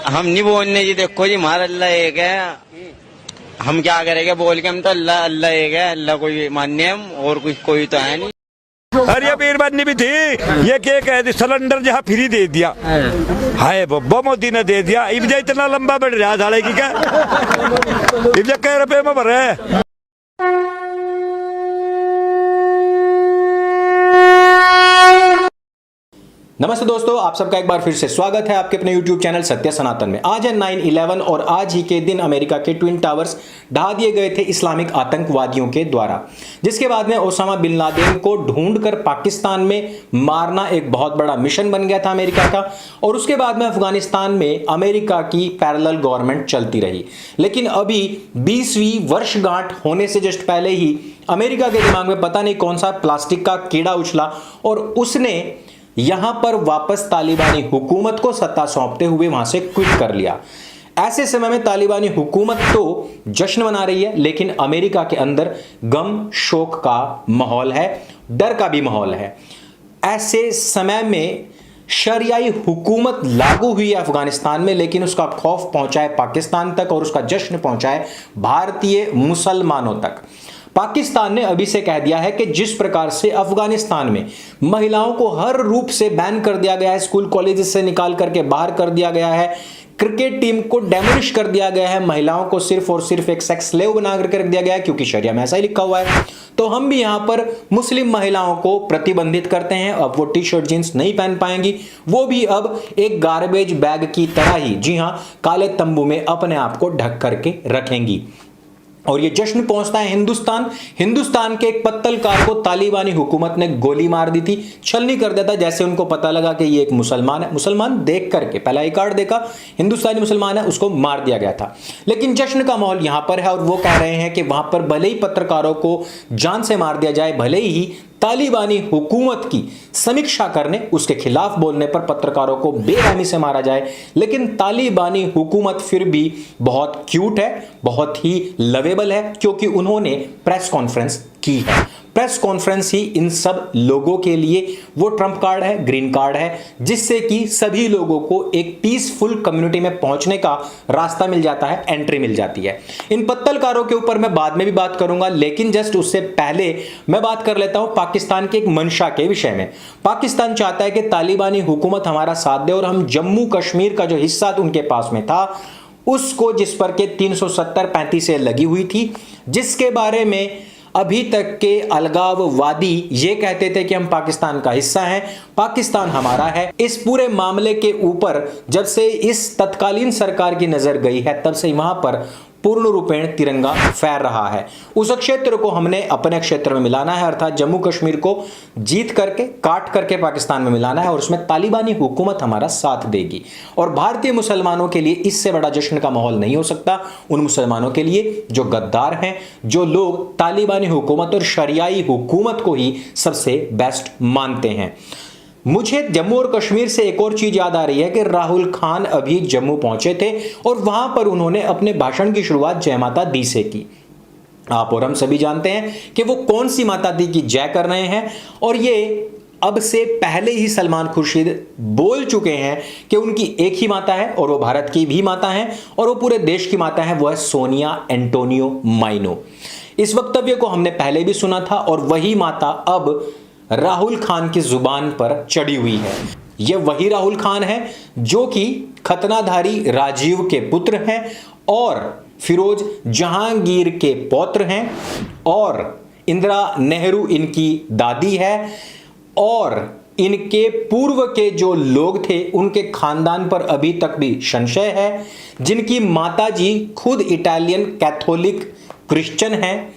हम नहीं बोलने जी, देखो जी हमारा अल्लाह एक है, हम क्या करेंगे बोल के, हम तो अल्लाह अल्लाह एक है, अल्लाह कोई मान्य हम और कुछ कोई तो है नहीं। अरे ये बीरबानी भी थी, ये क्या कह दी सिलेंडर जहाँ फ्री दे दिया, हाय बब्बा मोदी ने दे दिया, इब इतना लंबा बढ़ रहा झाड़े की क्या, इब कई रुपए में भर रहे। नमस्ते दोस्तों, आप सबका एक बार फिर से स्वागत है आपके अपने YouTube चैनल सत्य सनातन में। आज है 9/11 और आज ही के दिन अमेरिका के ट्विन टावर्स ढा दिए गए थे इस्लामिक आतंकवादियों के द्वारा, जिसके बाद में ओसामा बिन लादेन को ढूंढकर पाकिस्तान में मारना एक बहुत बड़ा मिशन बन गया था अमेरिका का। और उसके बाद में अफगानिस्तान में अमेरिका की पैरेलल गवर्नमेंट चलती रही, लेकिन अभी 20वीं वर्षगांठ होने से जस्ट पहले ही अमेरिका के दिमाग में पता नहीं कौन सा प्लास्टिक का कीड़ा उछला और उसने यहां पर वापस तालिबानी हुकूमत को सत्ता सौंपते हुए वहां से क्विट कर लिया। ऐसे समय में तालिबानी हुकूमत तो जश्न मना रही है, लेकिन अमेरिका के अंदर गम शोक का माहौल है, डर का भी माहौल है। ऐसे समय में शरियाई हुकूमत लागू हुई है अफगानिस्तान में, लेकिन उसका खौफ पहुंचा है पाकिस्तान तक और उसका जश्न पहुंचा है भारतीय मुसलमानों तक। पाकिस्तान ने अभी से कह दिया है कि जिस प्रकार से अफगानिस्तान में महिलाओं को हर रूप से बैन कर दिया गया है, स्कूल कॉलेज से निकाल करके बाहर कर दिया गया है, क्रिकेट टीम को डेमोलिश कर दिया गया है, महिलाओं को सिर्फ और सिर्फ एक सेक्स स्लेव बना करके रख दिया गया है, क्योंकि शरिया में ऐसा ही लिखा हुआ है। तो हम भी यहां पर मुस्लिम महिलाओं को प्रतिबंधित करते हैं। अब वो टी शर्ट जींस नहीं पहन पाएंगी, वो भी अब एक गार्बेज बैग की तरह ही, जी हां, काले तंबू में अपने आप को ढक करके रखेंगी। और ये जश्न पहुंचता है हिंदुस्तान के एक पत्तलकार को तालिबानी हुकूमत ने गोली मार दी थी, छलनी कर दिया था। जैसे उनको पता लगा कि ये एक मुसलमान है, मुसलमान देख करके पहला आई कार्ड देखा, हिंदुस्तानी मुसलमान है, उसको मार दिया गया था। लेकिन जश्न का माहौल यहां पर है और वो कह रहे हैं कि वहां पर भले ही पत्रकारों को जान से मार दिया जाए, भले ही तालिबानी हुकूमत की समीक्षा करने, उसके खिलाफ बोलने पर पत्रकारों को बेरहमी से मारा जाए, लेकिन तालिबानी हुकूमत फिर भी बहुत क्यूट है, बहुत ही लवेबल है, क्योंकि उन्होंने प्रेस कॉन्फ्रेंस की है। प्रेस कॉन्फ्रेंस ही इन सब लोगों के लिए वो ट्रंप कार्ड है, ग्रीन कार्ड है, जिससे कि सभी लोगों को एक पीसफुल कम्युनिटी में पहुंचने का रास्ता मिल जाता है, एंट्री मिल जाती है। इन पत्तलकारों के ऊपर मैं बाद में भी बात करूंगा, लेकिन जस्ट उससे पहले मैं बात कर लेता हूं पाकिस्तान के एक मंशा के विषय में। पाकिस्तान चाहता है कि तालिबानी हुकूमत हमारा साथ दे और हम जम्मू कश्मीर का जो हिस्सा उनके पास में था उसको, जिस पर के 370-35 से लगी हुई थी, जिसके बारे में अभी तक के अलगाववादी ये कहते थे कि हम पाकिस्तान का हिस्सा हैं, पाकिस्तान हमारा है। इस पूरे मामले के ऊपर जब से इस तत्कालीन सरकार की नजर गई है, तब से वहां पर पूर्ण रूपेण तिरंगा फहर रहा है। उस क्षेत्र को हमने अपने क्षेत्र में मिलाना है, अर्थात जम्मू कश्मीर को जीत करके, काट करके पाकिस्तान में मिलाना है और उसमें तालिबानी हुकूमत हमारा साथ देगी। और भारतीय मुसलमानों के लिए इससे बड़ा जश्न का माहौल नहीं हो सकता, उन मुसलमानों के लिए जो गद्दार हैं, जो लोग तालिबानी हुकूमत और शरियाई हुकूमत को ही सबसे बेस्ट मानते हैं। मुझे जम्मू और कश्मीर से एक और चीज याद आ रही है कि राहुल खान अभी जम्मू पहुंचे थे और वहां पर उन्होंने अपने भाषण की शुरुआत जय माता दी से की। आप और हम सभी जानते हैं कि वो कौन सी माता दी की जय कर रहे हैं, और ये अब से पहले ही सलमान खुर्शीद बोल चुके हैं कि उनकी एक ही माता है और वो भारत की भी माता है और वो पूरे देश की माता है, वो है सोनिया एंटोनियो माइनो। इस वक्तव्य को हमने पहले भी सुना था और वही माता अब राहुल खान की जुबान पर चढ़ी हुई है। यह वही राहुल खान है जो कि खतनाधारी राजीव के पुत्र हैं और फिरोज जहांगीर के पौत्र हैं और इंदिरा नेहरू इनकी दादी है और इनके पूर्व के जो लोग थे उनके खानदान पर अभी तक भी संशय है, जिनकी माताजी खुद इटालियन कैथोलिक क्रिश्चियन हैं।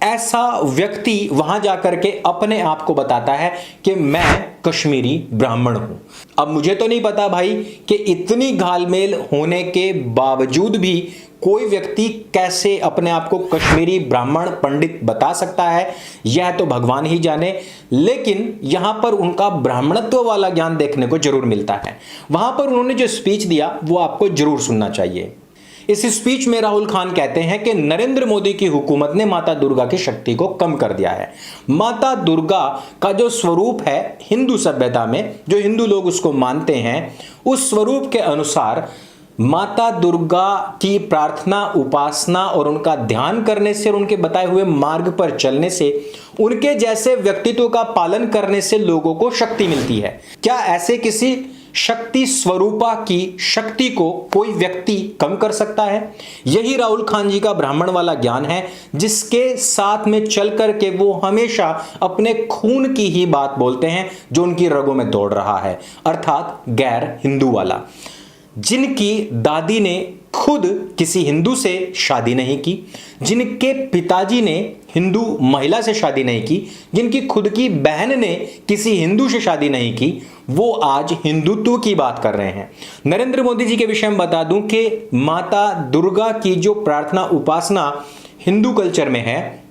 ऐसा व्यक्ति वहां जाकर के अपने आप को बताता है कि मैं कश्मीरी ब्राह्मण हूं। अब मुझे तो नहीं पता भाई कि इतनी घालमेल होने के बावजूद भी कोई व्यक्ति कैसे अपने आप को कश्मीरी ब्राह्मण पंडित बता सकता है, यह तो भगवान ही जाने। लेकिन यहां पर उनका ब्राह्मणत्व वाला ज्ञान देखने को जरूर मिलता है। वहां पर उन्होंने जो स्पीच दिया वो आपको जरूर सुनना चाहिए। इस स्पीच में राहुल खान कहते हैं कि नरेंद्र मोदी की हुकूमत ने माता दुर्गा की शक्ति को कम कर दिया है। माता दुर्गा का जो स्वरूप है हिंदू सभ्यता में, जो हिंदू लोग उसको मानते हैं, उस स्वरूप के अनुसार माता दुर्गा की प्रार्थना, उपासना और उनका ध्यान करने से और उनके बताए हुए मार्ग पर चलने से, उनके जैसे व्यक्तित्व का पालन करने से लोगों को शक्ति मिलती है। क्या ऐसे किसी शक्ति स्वरूपा की शक्ति को कोई व्यक्ति कम कर सकता है? यही राहुल खान जी का ब्राह्मण वाला ज्ञान है, जिसके साथ में चल करके वो हमेशा अपने खून की ही बात बोलते हैं जो उनकी रगों में दौड़ रहा है, अर्थात गैर हिंदू वाला। जिनकी दादी ने खुद किसी हिंदू से शादी नहीं की, जिनके पिताजी ने हिंदू महिला से शादी नहीं की, जिनकी खुद की बहन ने किसी हिंदू से शादी नहीं की, वो आज हिंदुत्व की बात कर रहे हैं। नरेंद्र मोदी जी के विषय में बता दूं कि माता दुर्गा की जो प्रार्थना उपासना हिंदू कल्चर में है,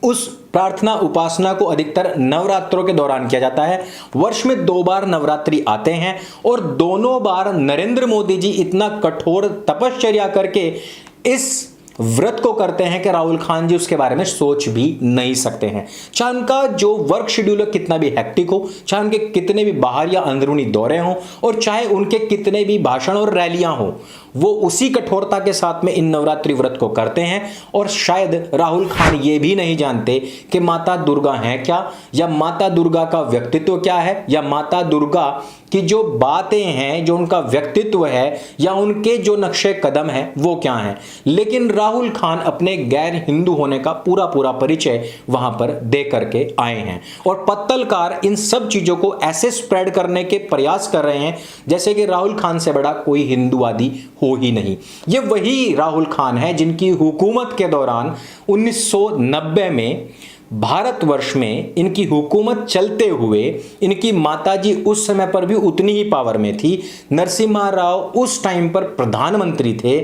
उस प्रार्थना उपासना को अधिकतर नवरात्रों के दौरान किया जाता है। वर्ष में 2 बार नवरात्रि आते हैं और दोनों बार नरेंद्र मोदी जी इतना कठोर तपश्चर्या करके इस व्रत को करते हैं कि राहुल खान जी उसके बारे में सोच भी नहीं सकते हैं। चाहे उनका जो वर्क शेड्यूल कितना भी हेक्टिक हो, चाहे उनके कितने भी बाहर या अंदरूनी दौरे हों, और चाहे उनके कितने भी भाषण और रैलियां हों, वो उसी कठोरता के साथ में इन नवरात्रि व्रत को करते हैं। और शायद राहुल खान ये भी नहीं जानते कि माता दुर्गा है क्या, या माता दुर्गा का व्यक्तित्व क्या है, या माता दुर्गा की जो बातें हैं, जो उनका व्यक्तित्व है, या उनके जो नक्शे कदम हैं वो क्या हैं। लेकिन राहुल खान अपने गैर हिंदू होने का पूरा परिचय वहां पर दे करके आए हैं, और पत्तलकार इन सब चीजों को ऐसे स्प्रेड करने के प्रयास कर रहे हैं जैसे कि राहुल खान से बड़ा कोई हिंदूवादी हो ही नहीं। ये वही राहुल खान है जिनकी हुकूमत के दौरान 1990 में भारतवर्ष में इनकी हुकूमत चलते हुए इनकी माताजी उस समय पर भी उतनी ही पावर में थी, नरसिम्हा राव उस टाइम पर प्रधानमंत्री थे।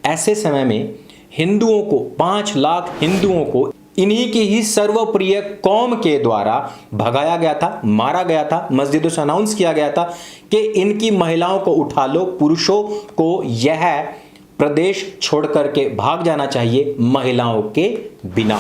ऐसे समय में हिंदुओं को, 5 लाख हिंदुओं को इन्हीं की ही सर्वप्रिय कौम के द्वारा भगाया गया था, मारा गया था, मस्जिदों से अनाउंस किया गया था कि इनकी महिलाओं को उठा लो, पुरुषों को यह प्रदेश छोड़ करके भाग जाना चाहिए महिलाओं के बिना।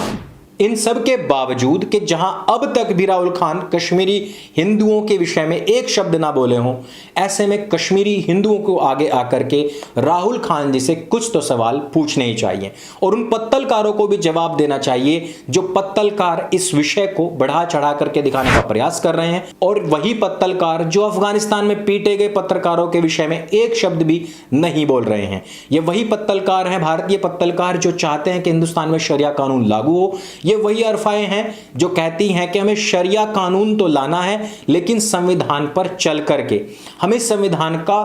इन सब के बावजूद कि जहां अब तक भी राहुल खान कश्मीरी हिंदुओं के विषय में एक शब्द ना बोले हों, ऐसे में कश्मीरी हिंदुओं को आगे आकर के राहुल खान जी से कुछ तो सवाल पूछने ही चाहिए, और उन पत्तलकारों को भी जवाब देना चाहिए जो पत्तलकार इस विषय को बढ़ा चढ़ा करके दिखाने का प्रयास कर रहे हैं। और वही पत्तलकार जो अफगानिस्तान में पीटे गए पत्रकारों के विषय में एक शब्द भी नहीं बोल रहे हैं। ये वही पत्तलकार हैं, भारतीय पत्तलकार, जो चाहते हैं कि हिंदुस्तान में शरिया कानून लागू हो। ये वही अरफाएं हैं जो कहती हैं कि हमें शरिया कानून तो लाना है, लेकिन संविधान पर चल करके हमें संविधान का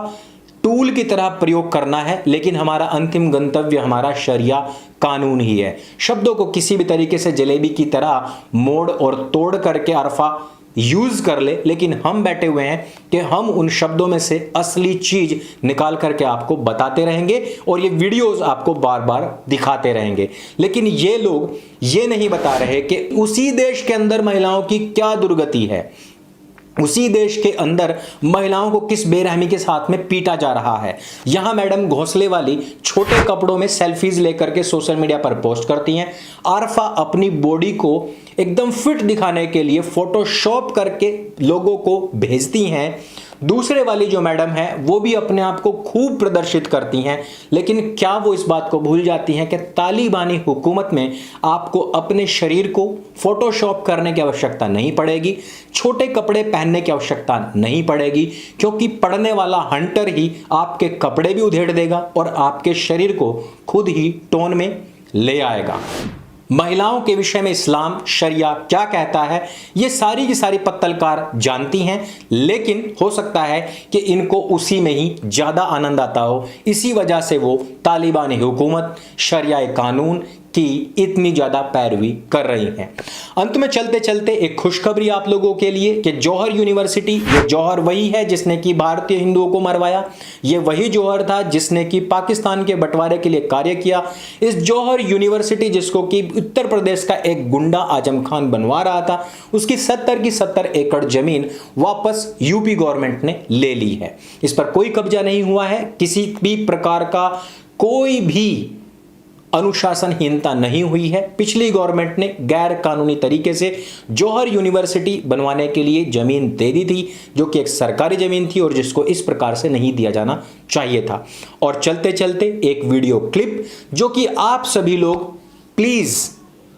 टूल की तरह प्रयोग करना है, लेकिन हमारा अंतिम गंतव्य हमारा शरिया कानून ही है। शब्दों को किसी भी तरीके से जलेबी की तरह मोड़ और तोड़ करके अरफा यूज कर ले, लेकिन हम बैठे हुए हैं कि हम उन शब्दों में से असली चीज निकाल करके आपको बताते रहेंगे और ये वीडियोस आपको बार बार दिखाते रहेंगे। लेकिन ये लोग ये नहीं बता रहे कि उसी देश के अंदर महिलाओं की क्या दुर्गति है, उसी देश के अंदर महिलाओं को किस बेरहमी के साथ में पीटा जा रहा है। यहां मैडम घोंसले वाली छोटे कपड़ों में सेल्फीज लेकर के सोशल मीडिया पर पोस्ट करती हैं। आरफा अपनी बॉडी को एकदम फिट दिखाने के लिए फोटोशॉप करके लोगों को भेजती हैं। दूसरे वाली जो मैडम है वो भी अपने आप को खूब प्रदर्शित करती हैं, लेकिन क्या वो इस बात को भूल जाती हैं कि तालिबानी हुकूमत में आपको अपने शरीर को फोटोशॉप करने की आवश्यकता नहीं पड़ेगी, छोटे कपड़े पहनने की आवश्यकता नहीं पड़ेगी, क्योंकि पढ़ने वाला हंटर ही आपके कपड़े भी उधेड़ देगा और आपके शरीर को खुद ही टोन में ले आएगा। महिलाओं के विषय में इस्लाम शरिया क्या कहता है ये सारी की सारी पत्तलकार जानती हैं, लेकिन हो सकता है कि इनको उसी में ही ज्यादा आनंद आता हो। इसी वजह से वो तालिबानी हुकूमत, शरिया कानून की इतनी ज्यादा पैरवी कर रही हैं। अंत में चलते चलते एक खुशखबरी आप लोगों के लिए कि जौहर यूनिवर्सिटी, ये जौहर वही है जिसने कि भारतीय हिंदुओं को मरवाया, ये वही जौहर था जिसने कि पाकिस्तान के बंटवारे के लिए कार्य किया। इस जौहर यूनिवर्सिटी जिसको कि उत्तर प्रदेश का एक गुंडा आजम खान बनवा रहा था, उसकी 70 की 70 एकड़ जमीन वापस यूपी गवर्नमेंट ने ले ली है। इस पर कोई कब्जा नहीं हुआ है, किसी भी प्रकार का कोई भी अनुशासनहीनता नहीं हुई है। पिछली गवर्नमेंट ने गैर कानूनी तरीके से जौहर यूनिवर्सिटी बनवाने के लिए जमीन दे दी थी, जो कि एक सरकारी जमीन थी और जिसको इस प्रकार से नहीं दिया जाना चाहिए था। और चलते चलते एक वीडियो क्लिप जो कि आप सभी लोग प्लीज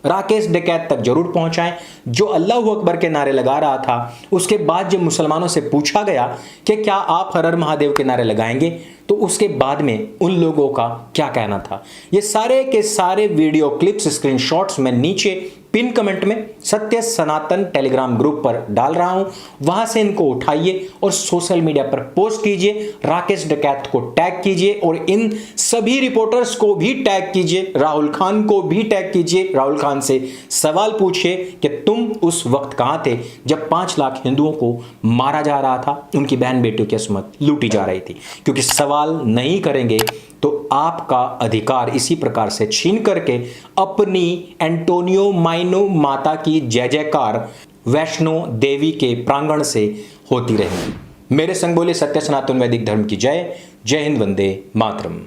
राकेश डकैत तक जरूर पहुंचाएं, जो अल्लाह अकबर के नारे लगा रहा था। उसके बाद जब मुसलमानों से पूछा गया कि क्या आप हर हर महादेव के नारे लगाएंगे, तो उसके बाद में उन लोगों का क्या कहना था। ये सारे के सारे वीडियो क्लिप्स, स्क्रीनशॉट्स मैं नीचे पिन कमेंट में सत्य सनातन टेलीग्राम ग्रुप पर डाल रहा हूं, वहां से इनको उठाइए और सोशल मीडिया पर पोस्ट कीजिए। राकेश डकैत को टैग कीजिए और इन सभी रिपोर्टर्स को भी टैग कीजिए, राहुल खान को भी टैग कीजिए। राहुल खान से सवाल पूछिए कि तुम उस वक्त कहां थे जब 5 लाख हिंदुओं को मारा जा रहा था, उनकी बहन बेटियों की अस्मत लूटी जा रही थी। क्योंकि सवाल नहीं करेंगे तो आपका अधिकार इसी प्रकार से छीन करके अपनी एंटोनियो माइनो माता की जय जयकार वैष्णो देवी के प्रांगण से होती रहेगी। मेरे संग बोले सत्य सनातन वैदिक धर्म की जय। जय हिंद, वंदे मातरम।